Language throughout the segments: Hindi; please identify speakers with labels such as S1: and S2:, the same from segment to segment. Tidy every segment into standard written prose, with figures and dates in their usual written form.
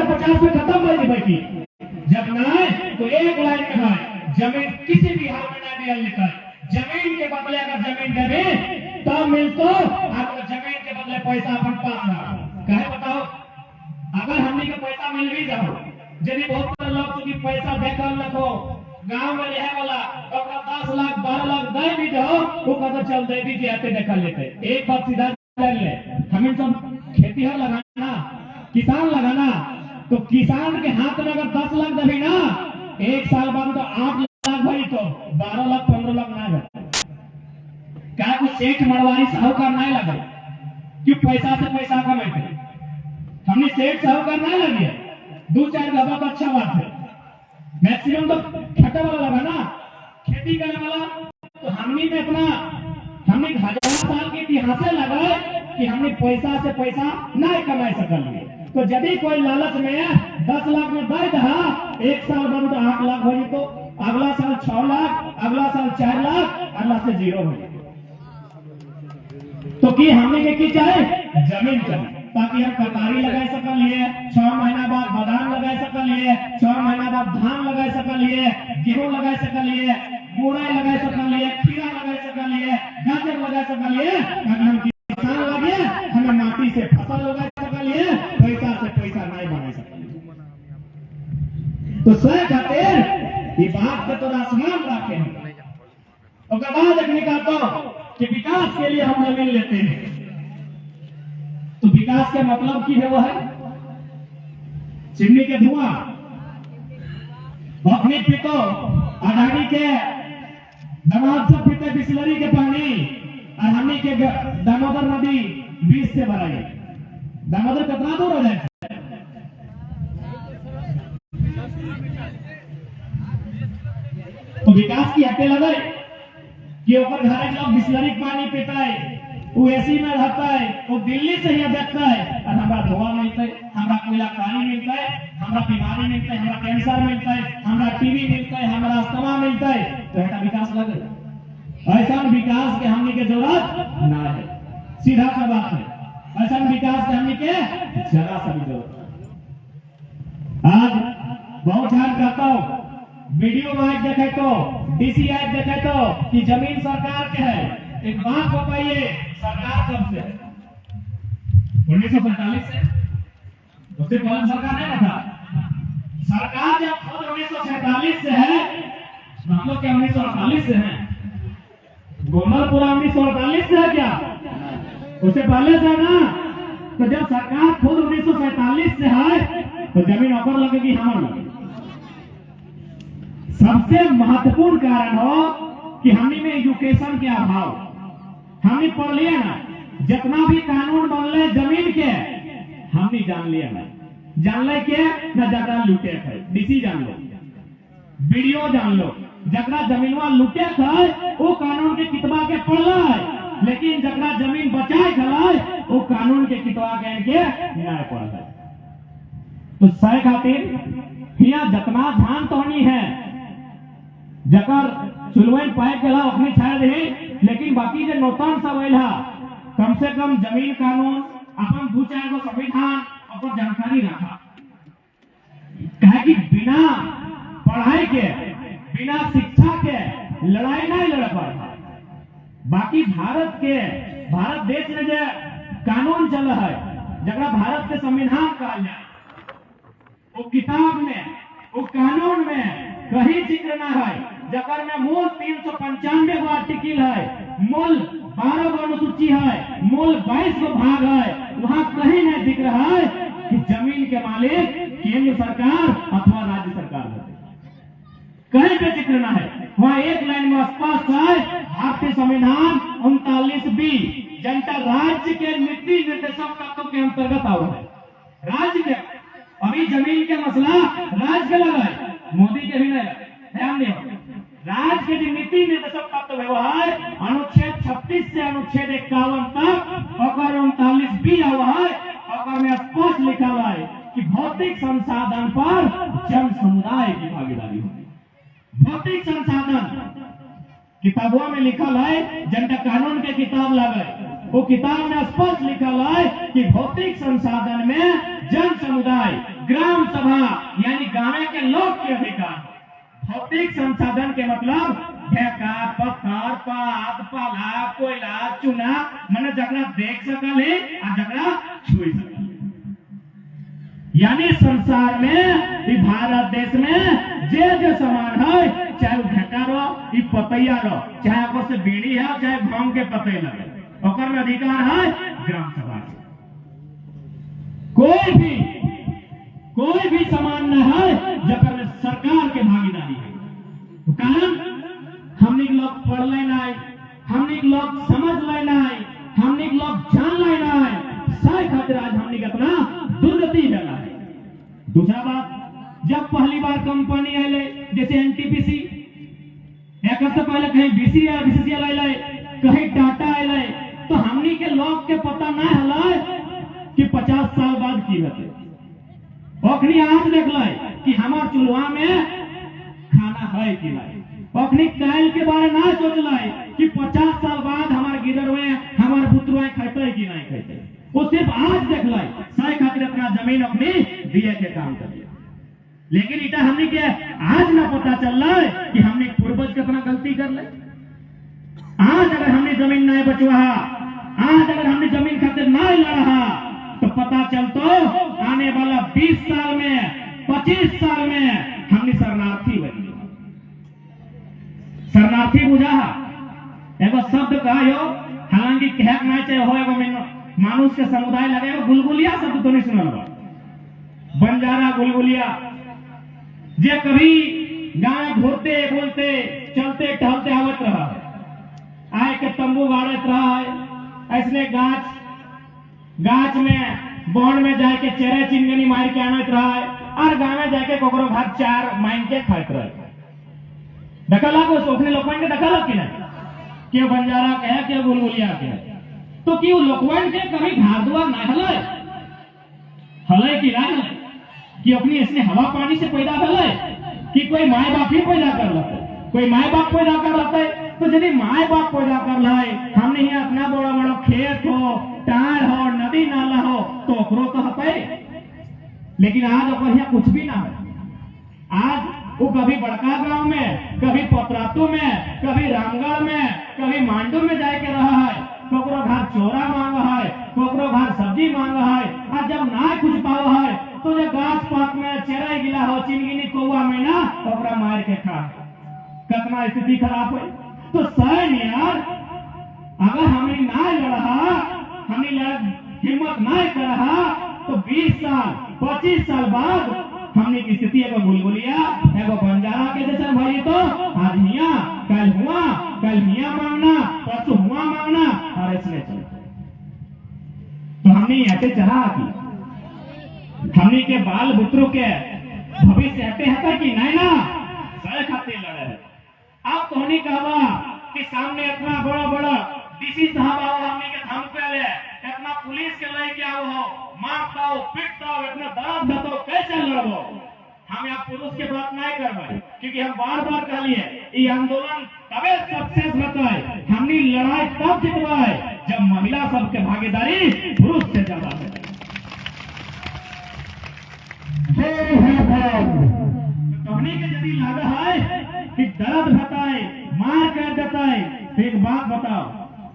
S1: 2050 में खत्म हो जाए की जब ना तो एक लाइन में है जमीन किसी भी हाल में ना दिया लिखा जमीन के बदले अगर जमीन देवे तब मिलतो आपको जमीन के बदले पैसा अपन पास ना काहे बताओ अगर हमनी के पैसा मिल भी जाओ यदि बहुत सारे लोग की पैसा देखल रखो गांव में रहे वाला ओकरा 10 लाख 12 लाख दे भी दो वो पता चल दे भी कि आते देखल लेते एक बात सीधा कर ले हमें सब खेती हर लगाना किसान लगाना तो किसान के हाथ में अगर 10 लाख देबी ना एक साल बाद तो 8 लाख भाई तो 12 लाख 15 लाख ना है क्या कुछ सेठ मरवारी साहूकार नहीं लगे कि पैसा से पैसा कमाते हमने सेठ साहूकार नहीं लगे 2-4 गधा तो अच्छा बात है मैक्सिमम तो खटे वाला लगा ना खेती करने वाला तो हमने में अपना हमने 1000 साल के इतिहास से लगा कि हमने पैसा से पैसा नहीं कमा सकल तो यदि कोई लालच में 10 लाख में दे दहा एक साल बाद तो 8 लाख हो तो अगला साल 6 लाख अगला साल 4 लाख अगला से 0 हो तो की हमने के की चाहे जमीन चाहिए ताकि हम कटारी लगा सकल लिए 6 महीना बाद बादाम लगा सकल लिए 6 महीना बाद धान लगा सकल लिए गेहूं लगा सकल लिए मुरई लगा सकल लिए खीरा लगा सकल लिए गाजर लगा सकल लिए अगर हम किसान लगे हमें माटी से फसल लगा सकल लिए पैसा से पैसा नहीं बना सकल तो सह खातिर ये बात के तो आसमान रखे हैं और बाद एक निकालता कि विकास के लिए हम जमीन लेते हैं तो विकास के मतलब की है वो है चिमनी के धुआं अपने पितो अडानी के दमाद से पीते बिस्लरी के पानी और हमने के दामोदर नदी 20 से भरा है दामोदर कितना दूर हो जाए तो विकास की हटे लगे कि ऊपर घर के लोग बिस्लरी पानी पीता है वो एसी में रहता है वो दिल्ली से ही देखता है और हमारा धुआं मिलता है हमारा कोयला पानी मिलता है हमारा बीमारी मिलता है हमारा कैंसर मिलता है हमारा टीबी मिलता है हमारा अस्थमा मिलता है तो ऐसा विकास लगे ऐसा विकास के हमने के जरूरत ना है सीधा सा बात है ऐसा विकास के हमने के जरा सा भी जरूरत आज बहुत ध्यान करता हूँ वीडियो में आज देखे तो डीसी आज देखे तो कि जमीन सरकार के है एक बात बताइए सरकार कब से 1947 से उससे पहले सरकार नहीं था सरकार जब खुद 1947 से है हम लोग क्या 1948 से हैं गोमलपुरा 1948 से है क्या उससे पहले से ना तो जब सरकार खुद 1947 से है तो जमीन ऑफर लगेगी हमारे लगे सबसे महत्वपूर्ण कारण हो कि हमने में एजुकेशन के अभाव हमने पढ़ लिया ना जितना भी कानून बनले जमीन के हमने जान लिया ना जान ले के ना जगह लूटे है डीसी जान लो वीडियो जान लो जगह जमीनवा लूटे है वो कानून के कितबा के पढ़ला है लेकिन जगह जमीन बचाए खलाए वो कानून के कितबा के नहीं पढ़ है तो सह खातिर यहाँ जितना ध्यान तो नहीं है जकर चुलवेन पाए के ला अपनी छाड़ रही लेकिन बाकी जो नौतन सब है कम से कम जमीन कानून अपन 2-4 गो संविधान अपन जानकारी रखा कहे कि बिना पढ़ाई के बिना शिक्षा के लड़ाई नहीं लड़ पाए बाकी भारत देश में जो कानून चल है जगह भारत के संविधान कहा जाए वो किताब में वो कानून में कहीं जिक्र ना है जकर में मूल 395 गो आर्टिकल है मूल 12 गो अनुसूची है मूल 22 गो भाग है वहाँ कहीं नहीं दिख रहा है कि जमीन के मालिक केंद्र सरकार अथवा राज्य सरकार है कहीं पे जिक्र ना है वहाँ एक लाइन में स्पष्ट है भारतीय संविधान 39B जनता राज्य के नीति निर्देशक तत्व के अंतर्गत आवा है राज्य के अभी जमीन के मसला राज्य के लगा है मोदी के भी नहीं ध्यान दियो राज्य के नीति निर्देशक तत्व व्यवहार अनुच्छेद 36 से अनुच्छेद 51 तक और 39B हुआ है और में स्पष्ट लिखा हुआ है कि भौतिक संसाधन पर जन समुदाय की भागीदारी होगी भौतिक संसाधन किताबों में लिखा है जनता कानून के किताब लगे वो किताब में स्पष्ट लिखा है कि भौतिक संसाधन में जन समुदाय ग्राम सभा यानी गांव के लोग के अधिकार। भौतिक संसाधन के मतलब ढेका, पत्थर, पात, पाला, कोयला, चूना माने जकरा देख सकल है और जकरा छुई सकल है। यानी संसार में ई भारत देश में जे सामान है, चाहे वो ढेका रो, ई पतैया रो, चाहे ओकर से बीड़ी है, चाहे भांग के पतई लगे, ओकर में अधिकार है ग्राम सभा के। कोई भी सामान न है जकर में सरकार के भागीदारी है। तो कारण हमने के लोग पढ़ लेना है, हमने के लोग समझ लेना है, हमने के लोग जान लेना है, सारे खातिर आज हमने के अपना दुर्गति डाला है। दूसरा बात, जब पहली बार कंपनी आए जैसे एनटीपीसी, एक से पहले कहीं बीसीसीएल आए, कहीं टाटा आए, तो हमने के लोग के पता ना हला कि 50 साल बाद की होते। ओखनी आज देख ले कि हमार चूल्हा में खाना है कि नहीं। ओखनी काल के बारे ना सोच ले कि 50 साल बाद हमार गिदरवे, हमार पुत्रवे खाते कि नहीं खाते। वो सिर्फ आज देख ले, सारे खातिर अपना जमीन अपनी दिए के काम कर लिया। लेकिन इटा हमने के आज ना पता चल रहा है कि हमने पूर्वज कितना गलती कर ले। आज अगर हमने जमीन नहीं बचवा, आज अगर हमने जमीन खातिर नहीं लड़ा, तो पता चलतो आने वाला 20 साल में, 25 साल में हमने शरणार्थी बनी। शरणार्थी बुझा एगो शब्द कहो, हालांकि कहक नहीं चाहे हो, एगो मानुष के समुदाय लगे, गुलगुलिया शब्द तो नहीं सुनल बा, बंजारा गुलगुलिया, जे कभी गाय घूरते बोलते चलते टहलते आवत रहा है, आए के तंबू गाड़त रहा है, ऐसने गाछ में बन में जाके चेरे चिंगनी मार के आनत रहा है, और गाँव में जाके कोकरो घर चार मांग के खात रहे। देखला को सोखने लोकवन के देखला कि नहीं, क्यों बंजारा के है, क्यों गुलगुलिया के है, तो क्यों लोकवन के कभी घर दुआर ना हले कि नहीं, कि अपनी इसने हवा पानी से पैदा हले, कि कोई माए बाप ही पैदा कर लेते, कोई माए बाप पैदा कर लेते। तो यदि माए बाप पैदा कर लाए, हमने यहाँ अपना बड़ा बड़ा खेत हो, टार हो, नदी नाला हो, तो ओकरो तो हते। लेकिन आज ओकर यहाँ कुछ भी ना है। आज वो कभी बड़का गांव में, कभी पतरातू में, कभी रामगढ़ में, कभी मांडू में जाके रहा है, कोकरो घर चोरा मांग है, कोकरो घर सब्जी मांग है, और जब ना कुछ पाव है तो जो गाछ पात में चेरा गिला हो, चिनगिनी कौआ में ना ओकरा मार के खा, कितना स्थिति खराब है। तो सैन यार, अगर हमने ना लड़ा, हमने हिम्मत ना करा, तो 20 साल 25 साल बाद हमने की स्थिति एगो गुलगुलिया, एगो बंजारा के जैसे भाई, तो आज मियाँ, कल मियाँ मांगना, परसों हुआ मांगना, और इसलिए चलते। तो हमने ऐसे चला कि हमने के बाल बुतरू के भविष्य ऐसे हता कि नहीं ना, सह खाते लड़े। अब तो हमने कहा कि सामने इतना बड़ा बड़ा डीसी साहब आओ, हमने के धमके ले, इतना पुलिस के लेके आओ हो, मारता हो, पीटता हो, इतना दर्द देता हो, कैसे लड़बो। हम यहाँ पुरुष के बात नहीं करवाए, क्योंकि हम बार बार कहलिए ये आंदोलन तबे सक्सेस होता है, हमने लड़ाई तब जितवाए जब महिला सबके भागीदारी पुरुष से ज्यादा है। हमने के यदि लगा है कि दर्द बताए, मार कर देता है, तो एक बात बताओ,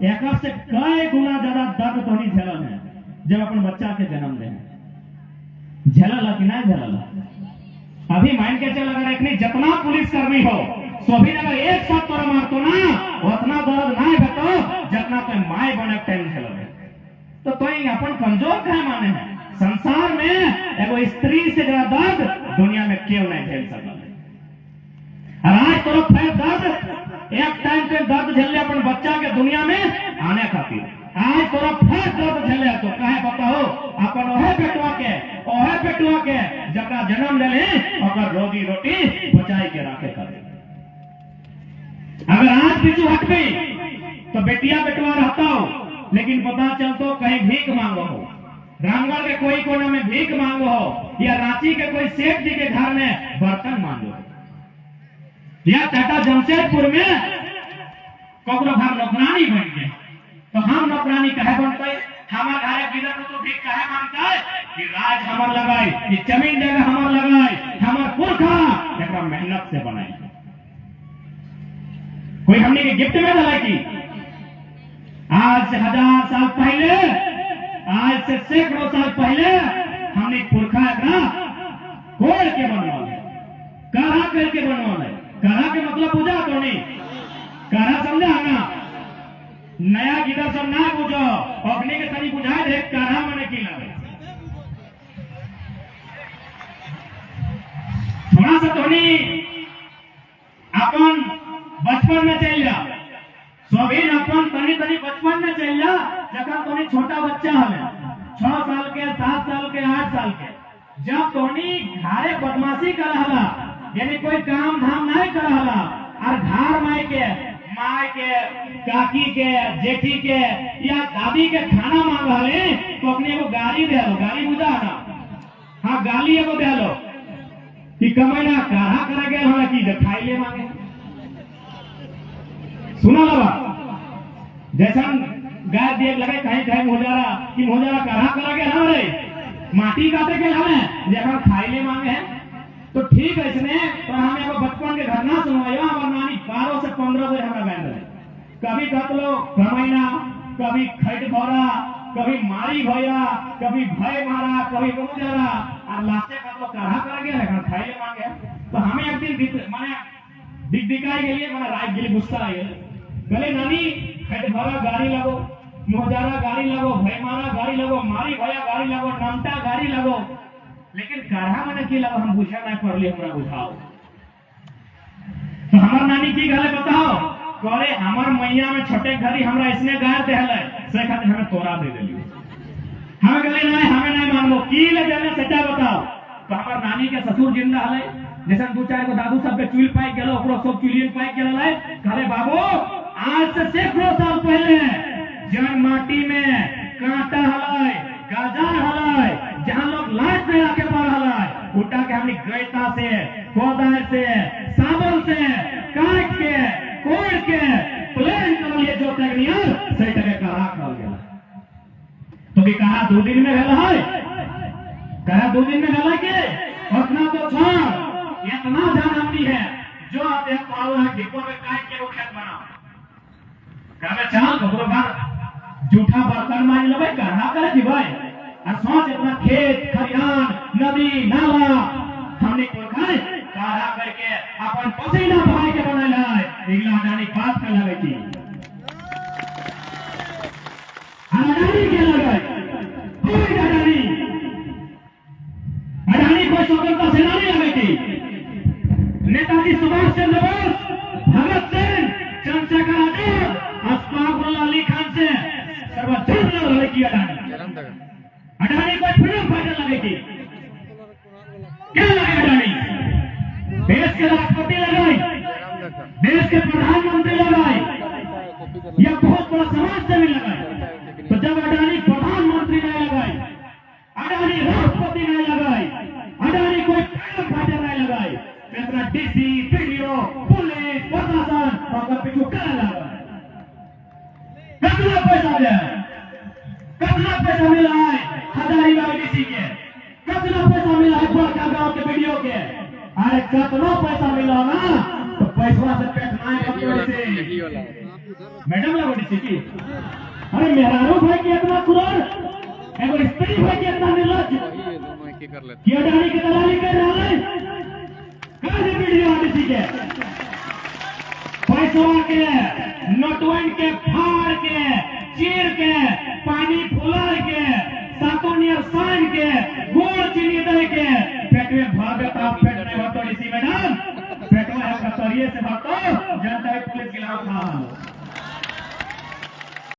S1: एक से कई गुना ज्यादा दर्द तो नहीं झेलल है जब अपन बच्चा के जन्म दे। झेलल कि नहीं झेलल? अभी मान के चल, अगर इतनी जितना पुलिस कर्मी हो, सभी अगर एक साथ तोरा मारतो ना, उतना दर्द नहीं बताओ जितना तो माए बने टाइम झेल। तो अपन कमजोर कहे माने हैं? संसार में एगो स्त्री से ज्यादा दर्द दुनिया में क्यों नहीं झेल सकता। आज तो फिर दर्द, एक टाइम पे दर्द झेले अपन बच्चा के दुनिया में आने खातिर, आज तोरा फिर दर्द झेले तो कहे बताओ अपन ओहे बेटुआ के जकरा जन्म ले और रोजी रोटी बचाई के रखे करे। अगर आज पीछू हट गई तो बेटिया बेटुआ रहता हो, लेकिन पता चलतो कहीं भीख मांगो हो, रामगढ़ के कोई कोना में भीख मांगो हो, या रांची के कोई सेठ जी के घर में बर्तन मांगो, या टाटा जमशेदपुर में ककरो घर नौकरानी बन गए, तो हम नौकरानी कहे बनते? हमार घरे गिदर तो भी काहे मांगता है कि राज हमर लगाई, कि जमीन जगह हमर लगाई, हमर पुरखा एकरा मेहनत से बनाई। कोई हमने के गिफ्ट में दिला की आज से 1000 साल पहले, आज से सैकड़ों साल पहले हमने पुरखा एकरा कोड़ के बनवाले, काढ़ा करके बनवाले। काढ़ा के मतलब बुझा तो नहीं, काढ़ा समझा ना, नया गिदर सब ना बुझो, अपने के तनी बुझा दे काढ़ा मने की लगे। थोड़ा सा तोनी अपन बचपन में चल जा, स्वाधीन अपन तनी तनी बचपन में चल जा, जब तोनी छोटा बच्चा हमें 6 साल के, 7 साल के, 8 साल के, जब तोनी घरे बदमाशी कर रहा, यानी कोई काम धाम नहीं कर रहा, और घर माई के काकी के, जेठी के या दादी के खाना मांग रहे तो अपने को गाली दे लो, गाली बुझा ना, हाँ गाली एगो दे लो कि कमाई ना काढ़ा करा गया हमारा की खाइए मांगे। सुना लगा जैसा गाय देख लगे कहीं कहीं मोजारा काढ़ा करा गया हमारे माटी काटे के हमें जब खाइले मांगे हैं तो ठीक है। इसने पर हमें एगो बचपन के घटना सुनवाया, हमार नानी 12 से 15 बजे हमारा बैंड रहे, कभी कतलो कमाईना, कभी खैट भरा, कभी मारी भैया, कभी भय मारा, कभी मोजारा, और लास्टे कतलो काढ़ा करा गया लेकिन खाइले मांगे। तो हमें एक दिन माने दिखाई के लिए मैंने राय के लिए गुस्सा आ गया, गले नानी खैट भरा गाड़ी लगो, मोजारा गाड़ी लगो, भय मारा गाड़ी लगो, मारी भैया गाड़ी लगो, नमटा गाड़ी लगो, लेकिन काढ़ा मैंने की लगा हम बुझा ना कर लिए हमरा बुझाओ। तो हमार नानी की गले बताओ, करे हमार मैया में छोटे घरी हमरा इसने गाय देहले से खातिर हमें तोरा दे देली, हमें गले नहीं, हमें नहीं मानबो की ले जाने सच्चा बताओ। तो हमार नानी के ससुर जिंदा हले, जैसे 2-4 को दादू सब के चुल पाई गेलो, ओकरो सब चुलियन पाई गेलो है, कहले बाबू आज से सैकड़ों साल पहले जन माटी में कांटा हलाय, गाजर हलाय, जहां लोग लाश में आके पड़ हलाय, उठा के हमने गैता से, कोदार से, साबल से काट के, कोड़ के प्लेन कर लिए जो टेक्नियल सही तरह का राख हो गया। तो भी कहा 2 दिन में रहला है, कहा 2 दिन में रहला के उतना तो छोड़, इतना जान हमनी है जो आते पावला ढिको में काट के वो खेत बनाओ, कहले चल ककरो घर जूठा बर्तन मान लेबै काढ़ा करे जी भाई, और सोच अपना खेत खलिहान नदी नाला हमने पुरखाए काढ़ा करके अपन पसीना बहाय के बनल है। इगला अडानी बात कर लगे की अडानी के लगे कोई अडानी कोई स्वतंत्रता सेनानी लगे की नेताजी सुभाष चंद्र बोस, भगत सिंह, चंद्रशेखर आजाद, अशफाक उल्लाह अली खान से सर्वोच्च लगे की अडानी कोई फ्रीडम फाइटर लगे की क्या लगे अडानी देश के राष्ट्रपति लगाई, देश के प्रधानमंत्री लगाई, यह बहुत बड़ा समाज सेवी लगाई। तो जब अडानी प्रधानमंत्री नहीं लगाई, अडानी राष्ट्रपति नहीं लगाई, अडानी कोई फ्रीडम फाइटर नहीं लगाई, तो अपना डीसी, पीडीओ, पुलिस, प्रशासन और पीछू क्या लगा, कितना पैसा दिया, कितना पैसा मिला है हजारीबाग डीसी के, कितना पैसा मिला है बड़का गांव के वीडियो के, अरे कितना पैसा मिला ना तो पैसा से पेट नहीं भरते से मैडम लगा डीसी की, अरे मेहरारू भाई की इतना कुरान, एगो स्त्री भाई की इतना निर्लज कि अडानी की दलाली कर रहा है, कहाँ से वीडियो डीसी के पैसा के नोटवन के फाड़ के चीर के पानी फुला के सातोनियर सान के गोड़ चीनी दे के पेट में भागत आप पेट नहीं भरतो इसी मैडम पेट में कतरिये से भरतो जनता पुलिस के खिलाफ खा